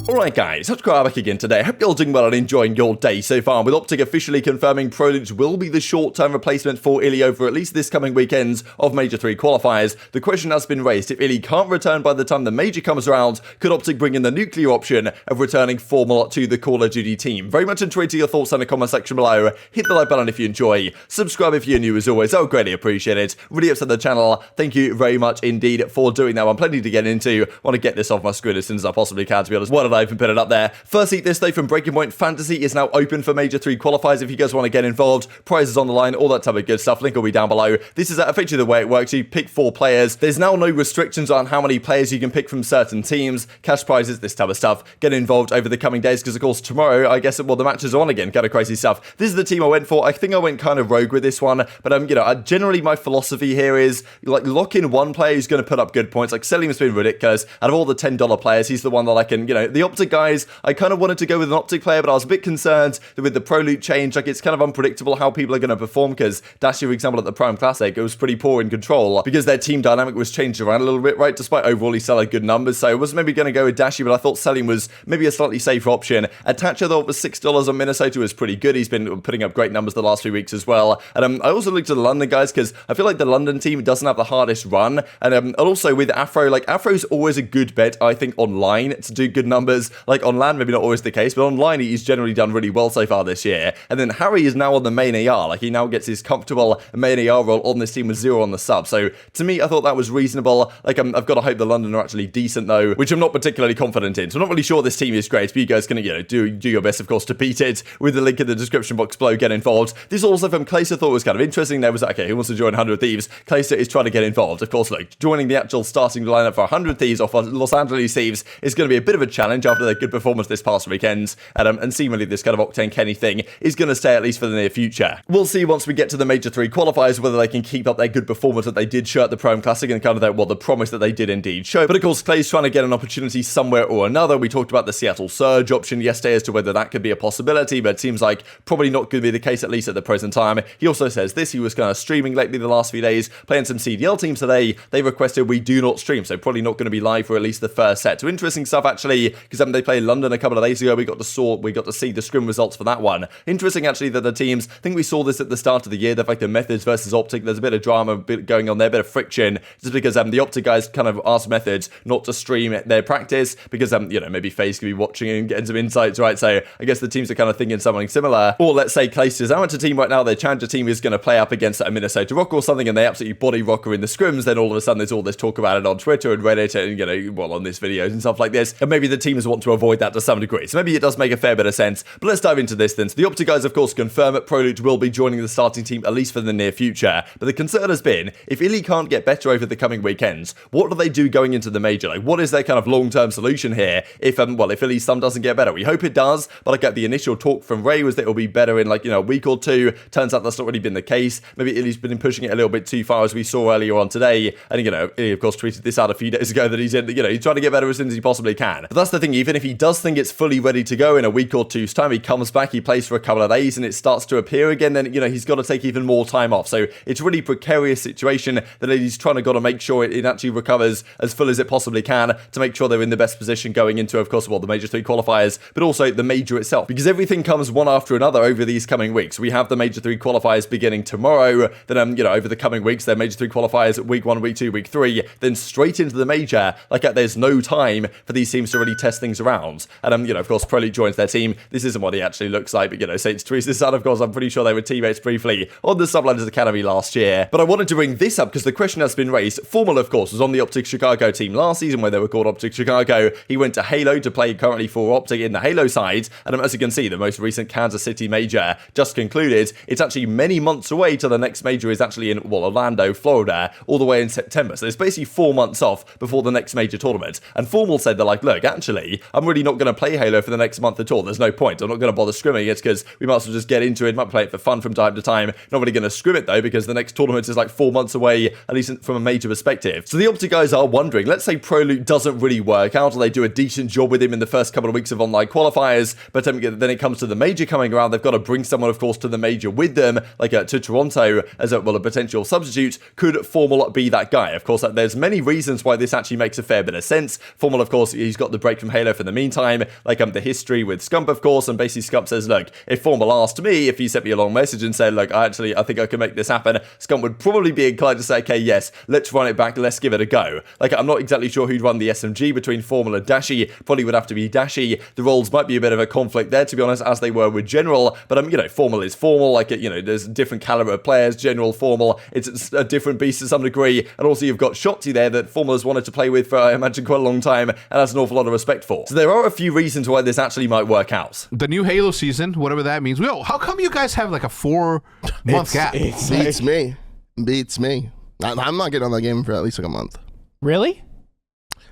Alright guys, TacticalRab back again today. I hope you're all doing well and enjoying your day so far, with OpTic officially confirming ProLuge will be the short-term replacement for iLLeY over at least this coming weekends of Major 3 qualifiers. The question has been raised, if iLLeY can't return by the time the Major comes around, could OpTic bring in the nuclear option of returning FormaL to the Call of Duty team? Very much intrigued to your thoughts in the comment section below. Hit the like button if you enjoy, subscribe if you're new as always, I would greatly appreciate it. Really upset the channel, thank you very much indeed for doing that. I'm plenty to get into, want to get this off my screen as soon as I possibly can, to be honest. Why did I even put it up there? Firstly, this day from Breaking Point, Fantasy is now open for Major 3 qualifiers if you guys want to get involved. Prizes on the line, all that type of good stuff. Link will be down below. This is effectively the way it works. You pick 4 players. There's now no restrictions on how many players you can pick from certain teams. Cash prizes, this type of stuff. Get involved over the coming days because, of course, tomorrow, I guess, well, the matches are on again. Kind of crazy stuff. This is the team I went for. I think I went kind of rogue with this one. But, generally my philosophy here is, like, lock in one player who's going to put up good points. Like, Cellium has been ridiculous. Out of all the $10 players, he's the one that I can, the OpTic guys, I kind of wanted to go with an OpTic player, but I was a bit concerned that with the Pro Loot change, like, it's kind of unpredictable how people are going to perform, because Dashie, for example, at the Prime Classic, it was pretty poor in control because their team dynamic was changed around a little bit, right? Despite overall he selling good numbers, so I was maybe going to go with Dashie, but I thought Cellium was maybe a slightly safer option. Attacher, though, was $6 on Minnesota, was pretty good. He's been putting up great numbers the last few weeks as well. And I also looked at the London guys because I feel like the London team doesn't have the hardest run. And also with Afro, like, Afro's always a good bet, I think, online to do good numbers. Like, on land, maybe not always the case, but online he's generally done really well so far this year. And then Harry is now on the main AR, like, he now gets his comfortable main AR role on this team with 0 on the sub. So to me, I thought that was reasonable. Like, I've got to hope the London are actually decent though, which I'm not particularly confident in. So I'm not really sure this team is great, but you guys can, do your best, of course, to beat it with the link in the description box below. Get involved. This also from Clayster thought was kind of interesting. There was, okay, who wants to join 100 Thieves? Clayster is trying to get involved. Of course, look, joining the actual starting lineup for 100 Thieves off Los Angeles Thieves is going to be a bit of a challenge after their good performance this past weekend. And seemingly this kind of Octane Kenny thing is going to stay at least for the near future. We'll see once we get to the Major 3 qualifiers whether they can keep up their good performance that they did show at the Prime Classic and kind of the promise that they did indeed show. But of course, Clay's trying to get an opportunity somewhere or another. We talked about the Seattle Surge option yesterday as to whether that could be a possibility, but it seems like probably not going to be the case, at least at the present time. He also says this, he was kind of streaming lately the last few days, playing some CDL teams today. They requested we do not stream, so probably not going to be live for at least the first set. So interesting stuff actually, because they played London a couple of days ago. We got to see the scrim results for that one. Interesting actually that the teams, I think we saw this at the start of the year, the Methods versus OpTic, there's a bit of drama going on there, a bit of friction, just because the OpTic guys kind of asked Methods not to stream their practice, because maybe FaZe could be watching and getting some insights, right? So I guess the teams are kind of thinking something similar. Or let's say Clayster's amateur team right now, their challenger team is going to play up against a Minnesota Rokkr or something, and they absolutely body Rokkr in the scrims, then all of a sudden there's all this talk about it on Twitter and Reddit and, on this videos and stuff like this, and maybe the teams want to avoid that to some degree. So maybe it does make a fair bit of sense, but let's dive into this then. So the OpTic guys, of course, confirm that ProLuge will be joining the starting team at least for the near future, but the concern has been, if iLLeY can't get better over the coming weekends, what do they do going into the Major? Like, what is their kind of long-term solution here if iLLeY's thumb doesn't get better? We hope it does, but like, the initial talk from Ray was that it'll be better in a week or two. Turns out that's not really been the case. Maybe iLLeY's been pushing it a little bit too far, as we saw earlier on today, and iLLeY, of course, tweeted this out a few days ago that he's trying to get better as soon as he possibly can. But that's the thing, even if he does think it's fully ready to go in a week or two's time, he comes back, he plays for a couple of days, and it starts to appear again, then, he's got to take even more time off. So it's a really precarious situation that he's trying to make sure it actually recovers as full as it possibly can to make sure they're in the best position going into, of course, the Major 3 qualifiers, but also the Major itself, because everything comes one after another over these coming weeks. We have the Major 3 qualifiers beginning tomorrow, then, over the coming weeks, their Major 3 qualifiers week 1, week 2, week 3, then straight into the Major. Like, there's no time for these teams to really test things around. And, of course, ProLuge joins their team. This isn't what he actually looks like, but, St. Teresa's son, of course, I'm pretty sure they were teammates briefly on the Subliners Academy last year. But I wanted to bring this up because the question has been raised. FormaL, of course, was on the OpTic Chicago team last season where they were called OpTic Chicago. He went to Halo to play currently for OpTic in the Halo side. And as you can see, the most recent Kansas City Major just concluded. It's actually many months away till the next Major is actually in, Orlando, Florida, all the way in September. So it's basically 4 months off before the next Major tournament. And FormaL said, they're like, look, actually, I'm really not going to play Halo for the next month at all. There's no point. I'm not going to bother scrimming it because we might as well just get into it. Might play it for fun from time to time. Not really going to scrim it though, because the next tournament is like 4 months away, at least from a Major perspective. So the OpTic guys are wondering, let's say ProLuge doesn't really work out, or they do a decent job with him in the first couple of weeks of online qualifiers, but then it comes to the Major coming around, they've got to bring someone, of course, to the Major with them, like to Toronto as a potential substitute. Could FormaL be that guy? Of course, there's many reasons why this actually makes a fair bit of sense. FormaL, of course, he's got the break from from Halo for the meantime. Like, the history with Scump, of course, and basically Scump says, look, if FormaL asked me, if he sent me a long message and said, look, I think I can make this happen, Scump would probably be inclined to say, okay, yes, let's run it back, let's give it a go. Like, I'm not exactly sure who'd run the SMG between FormaL and Dashy. Probably would have to be Dashy. The roles might be a bit of a conflict there, to be honest, as they were with General, but, FormaL is FormaL, like, there's different caliber of players, General, FormaL, it's a different beast to some degree, and also you've got Shotzzy there that FormaL has wanted to play with for, I imagine, quite a long time, and has an awful lot of respect for. So there are a few reasons why this actually might work out. The new Halo season, whatever that means. Yo, how come you guys have like a 4-month gap? Beats me. Beats me. I'm not getting on that game for at least like a month. Really?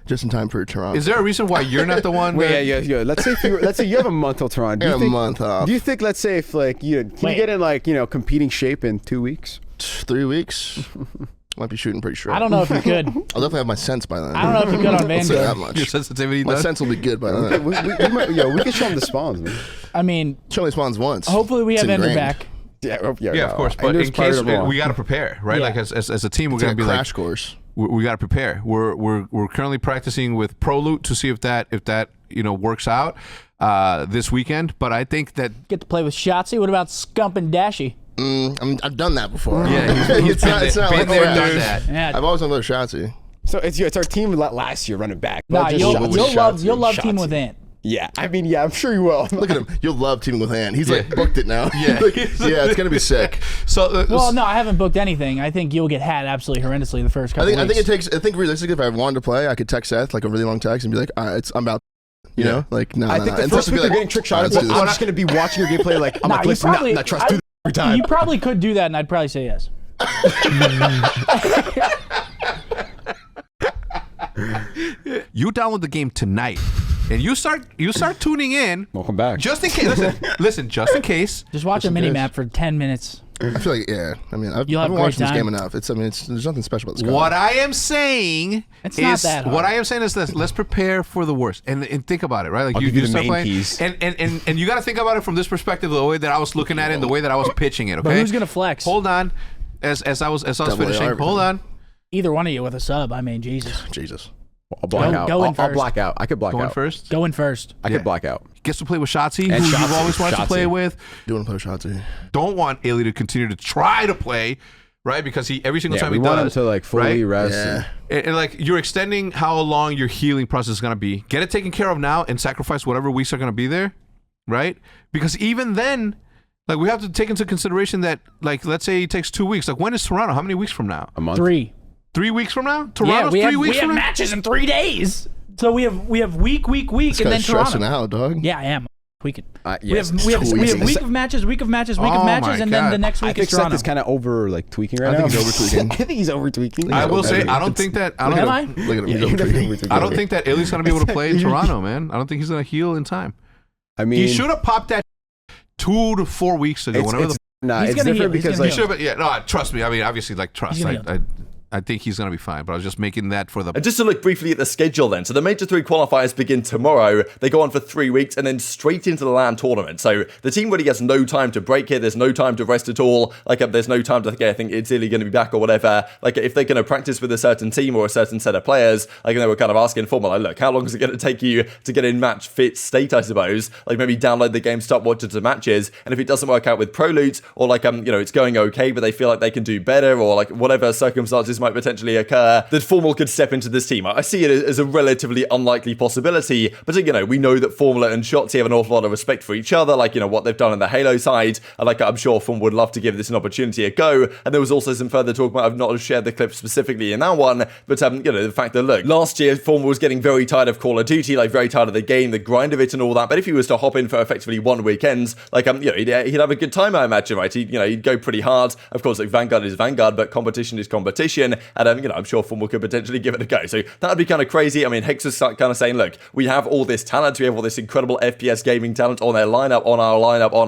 Just in time for Toronto. Is there a reason why you're not the one? Yeah. Let's say you have a month till Toronto. A month off. Do you think, let's say, if like you get in like competing shape in 2 weeks? 3 weeks. Might be shooting pretty straight. I don't know if you could. I'll definitely have my sense by then. I don't know if you could on I'll say that Vanguard. much. Your sensitivity My does? sense will be good by then. we can show them the spawns, man. I mean, She only spawns once. Hopefully we It's have Ender ingrained. back. Yeah, of course. But in case we got to prepare, right? Yeah. Like as a team, we're It's gonna like be a like crash course. we got to prepare. We're currently practicing with Pro Loot to see if that works out this weekend. But I think that Get to play with Shotzzy. What about Scump and Dashy? I've done that before. yeah, he's it's not been like there, that. done that. Yeah. I've always done those Shotzzy. So it's our team last year running back. Nah, Not just you'll Shotzzy. love Shotzzy. team with Ant. Yeah, I mean, I'm sure you will. Look at him. You'll love teaming with Ant. He's like booked it now. Yeah. Yeah, it's gonna be sick. So Well, no, I haven't booked anything. I think you'll get had absolutely horrendously the first couple I think weeks. I think realistically, if I wanted to play, I could text Seth like a really long text and be like, I'm about. You know, like no. I think the And first Seth would week be you're getting trick shotted, "Alright, but let's do I'm this." just gonna be watching your gameplay. Like I'm Nah, like, you listen, probably- trust do every time. You probably could do that, and I'd probably say yes. you download the game tonight, and you start tuning in. Welcome back. Just in case, listen. Just in case. Just watch a mini map for 10 minutes. I feel like I mean, I've You'll have been a great watching this time. game enough. There's nothing special about this. What I am saying It's not is that hard. what I am saying is this: let's prepare for the worst and think about it, right? Like I'll give you the start main playing, keys. and you got to think about it from this perspective, the way that I was looking at it, and the way that I was pitching it. Okay, But who's gonna flex? Hold on, as I was finishing. everything. Hold on. Either one of you with a sub. I mean, Jesus. Jesus. I'll black Go- out. go in I'll first. black out. I could black Going out. first. Go in first. I could black out. Gets to play with Shotzzy, And who you've Shotzzy. always wanted to play Shotzzy. with. Doing a play Shotzzy. Don't want iLLeY to continue to try to play, right? Because every single time we he want does, him to like fully right? rest. Yeah. And like you're extending how long your healing process is gonna be. Get it taken care of now and sacrifice whatever weeks are gonna be there, right? Because even then, like we have to take into consideration that, like, let's say it takes 2 weeks. Like when is Toronto? How many weeks from now? A month. 3. 3 weeks from now? Yeah, Toronto's we 3 have, weeks we have from now? matches in 3 days. So we have week, This and then guy's stressing Toronto. out, dog. Yeah, I am. Tweaking. Yes. We have tweaking. week of matches, week of matches, week Oh of my matches, and then God. the next I week think is Seth Toronto. is kind of over like tweaking right I now. think he's over tweaking. I think he's over tweaking. I will say It's- I don't think that Am I? Look at him. Yeah, He's you're over definitely tweaking. over tweaking. I don't think that iLLeY's gonna be able to play in Toronto, man. I don't think he's gonna heal in time. I mean, He should have popped that 2 to 4 weeks ago. Whenever the nah, He's it's gonna different heal. He's because gonna like He should, but yeah, no, trust me. I mean, obviously, like trust. He's gonna I think he's gonna be fine. But I was just making that for the. And just to look briefly at the schedule then, so the Major 3 qualifiers begin tomorrow, they go on for 3 weeks, and then straight into the LAN tournament. So the team really has no time to break here, there's no time to rest at all, like there's no time to think, I think it's really going to be back or whatever. Like if they're going to practice with a certain team or a certain set of players, like they were kind of asking FormaL, like, look, how long is it going to take you to get in match fit state, I suppose? Like maybe download the game, start watching some matches, and if it doesn't work out with Pro Loot, or like, it's going okay, but they feel like they can do better, or like whatever circumstances might potentially occur, that FormaL could step into this team. I see it as a relatively unlikely possibility, but we know that FormaL and Shotzzy have an awful lot of respect for each other, like, what they've done on the Halo side, and like, I'm sure FormaL would love to give this an opportunity a go, and there was also some further talk about, I've not shared the clip specifically in that one, but, the fact that, look, last year, FormaL was getting very tired of Call of Duty, like, very tired of the game, the grind of it and all that, but if he was to hop in for effectively 1 weekend, like, he'd have a good time, I imagine, right? He'd go pretty hard. Of course, like, Vanguard is Vanguard, but competition is competition, and, I'm sure FormaL could potentially give it a go. So that would be kind of crazy. I mean, Hex was kind of saying, look, we have all this talent, we have all this incredible FPS gaming talent on their lineup, on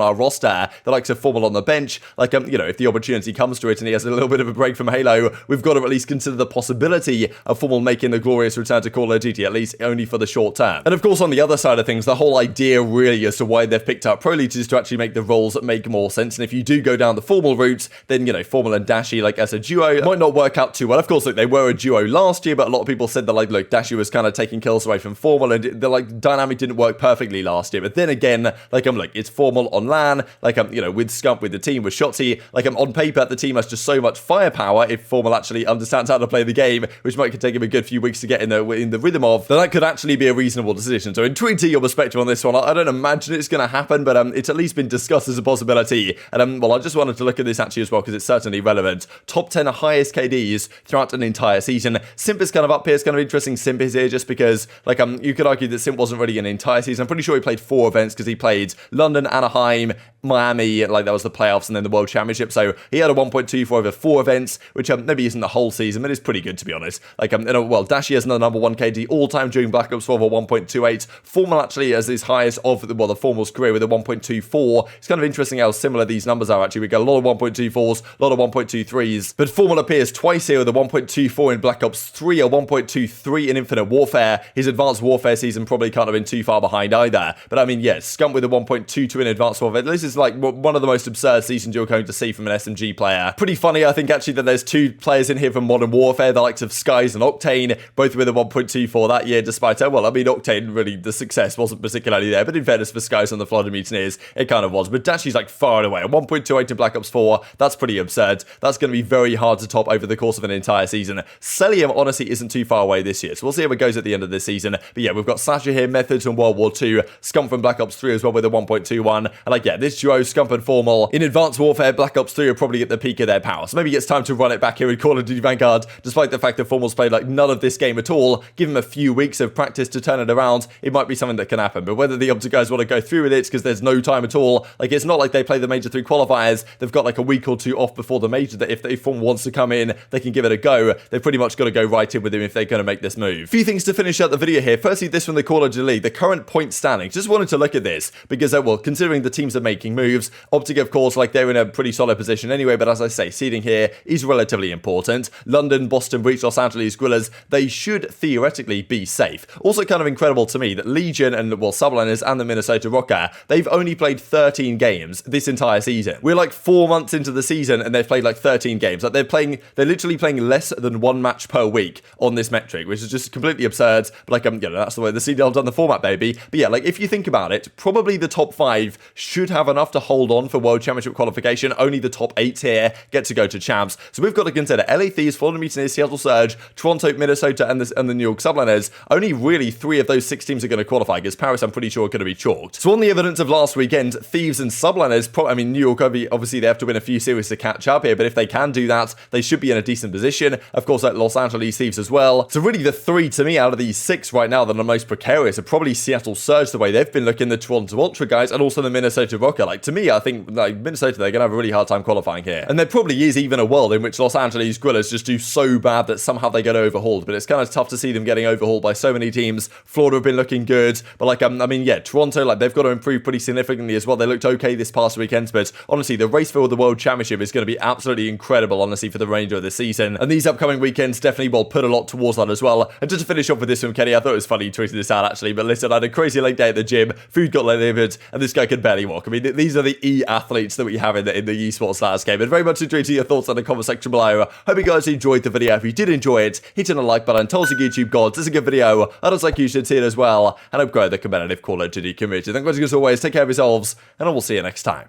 our roster, the likes of FormaL on the bench. Like, if the opportunity comes to it and he has a little bit of a break from Halo, we've got to at least consider the possibility of FormaL making the glorious return to Call of Duty, at least only for the short term. And of course, on the other side of things, the whole idea really as to why they've picked up Pro Loot is to actually make the roles make more sense. And if you do go down the FormaL route, then, FormaL and Dashy, like as a duo, it might not work out out too well. Of course, look, they were a duo last year, but a lot of people said that, like, look, Dashie was kind of taking kills away from FormaL, and the, like, dynamic didn't work perfectly last year. But then again, like, look, it's FormaL on LAN, like, you know, with Scump, with the team, with Shotzi, like, on paper, the team has just so much firepower if FormaL actually understands how to play the game, which might take him a good few weeks to get in the rhythm of, then that could actually be a reasonable decision. So intrigued to your perspective on this one. I don't imagine it's going to happen, but it's at least been discussed as a possibility. And well, I just wanted to look at this actually as well, because it's certainly relevant. Top 10 highest KDs throughout an entire season. Simp is kind of up here. It's kind of interesting Simp is here just because, like, you could argue that Simp wasn't really an entire season. I'm pretty sure he played 4 events because he played London, Anaheim, Miami, like that was the playoffs, and then the World Championship. So he had a 1.24 over 4 events, which maybe isn't the whole season, but it's pretty good to be honest. Like, well, Dashie has another number 1 KD all time during Black Ops 4 of a 1.28. FormaL actually has his highest of the FormaL's career with a 1.24. It's kind of interesting how similar these numbers are actually. We get a lot of 1.24s, a lot of 1.23s, but FormaL appears twice here with a 1.24 in Black Ops 3, a 1.23 in Infinite Warfare. His Advanced Warfare season probably can't have been too far behind either. But I mean, yes, Scump with a 1.22 in Advanced Warfare. This is like one of the most absurd seasons you're going to see from an SMG player. Pretty funny, I think, actually, that there's 2 players in here from Modern Warfare, the likes of Skies and Octane, both with a 1.24 that year, despite, well, I mean, Octane, really, the success wasn't particularly there, but in fairness for Skies on the Florida Mutineers, it kind of was. But Dashie's like far away. A 1.28 in Black Ops 4, that's pretty absurd. That's going to be very hard to top over the course of an entire season. Cellium, honestly, isn't too far away this year, so we'll see how it goes at the end of this season. But yeah, we've got Sasha here, Methods from World War II, Scump from Black Ops 3 as well with a 1.21. And like, yeah, this duo, Scump and FormaL, in Advanced Warfare, Black Ops 3 are probably at the peak of their power. So maybe it's time to run it back here in Call of Duty Vanguard, despite the fact that FormaL's played like none of this game at all. Give him a few weeks of practice to turn it around, it might be something that can happen. But whether the OpTic guys want to go through with it, because there's no time at all. Like, it's not like they play the Major 3 qualifiers. They've got like a week or 2 off before the Major, that if FormaL wants to come in, they can give it a go. They've pretty much got to go right in with him if they're going to make this move. Few things to finish out the video here. Firstly, this from the Call of Duty League, the current point standing. Just wanted to look at this because, well, considering the teams are making moves, OpTic, of course, like they're in a pretty solid position anyway, but as I say, seeding here is relatively important. London, Boston, Breach, Los Angeles, Guerrillas, they should theoretically be safe. Also kind of incredible to me that Legion and, well, Subliners and the Minnesota Rokkr, they've only played 13 games this entire season. We're like 4 months into the season and they've played like 13 games. Like they're literally playing less than 1 match per week on this metric, which is just completely absurd. But like, you know, that's the way the CDL's done the format, baby. But yeah, like if you think about it, probably the top 5 should have enough to hold on for World Championship qualification. Only the top 8 here get to go to champs. So we've got to consider LA Thieves, Florida Mutineers, Seattle Surge, Toronto, Minnesota, and the New York Subliners. Only really 3 of those 6 teams are going to qualify, because Paris, I'm pretty sure, are going to be chalked. So on the evidence of last weekend, Thieves and Subliners, I mean, New York, obviously they have to win a few series to catch up here, but if they can do that, they should be in a decent position. Of course, like Los Angeles Thieves as well. So really the 3 to me out of these 6 right now that are most precarious are probably Seattle Surge, the way they've been looking, the Toronto Ultra guys, and also the Minnesota Rokkr. Like, to me, I think like Minnesota, they're going to have a really hard time qualifying here. And there probably is even a world in which Los Angeles Guerrillas just do so bad that somehow they get overhauled, but it's kind of tough to see them getting overhauled by so many teams. Florida have been looking good, but like, I mean, yeah, Toronto, like they've got to improve pretty significantly as well. They looked okay this past weekend, but honestly, the race for the World Championship is going to be absolutely incredible, honestly, for the remainder of the season. And these upcoming weekends definitely will put a lot towards that as well. And just to finish off with this from Kenny, I thought it was funny you tweeted this out actually, but listen, I had a crazy late day at the gym, food got delivered, and this guy could barely walk. I mean, these are the e-athletes that we have in the esports landscape. And very much enjoyed your thoughts in the comment section below. Hope you guys enjoyed the video. If you did enjoy it, hit on a like button, tell us your YouTube gods, this is a good video, others like you should see it as well, and I've grown the competitive Call of Duty community. Thank you guys as always, take care of yourselves, and I will see you next time.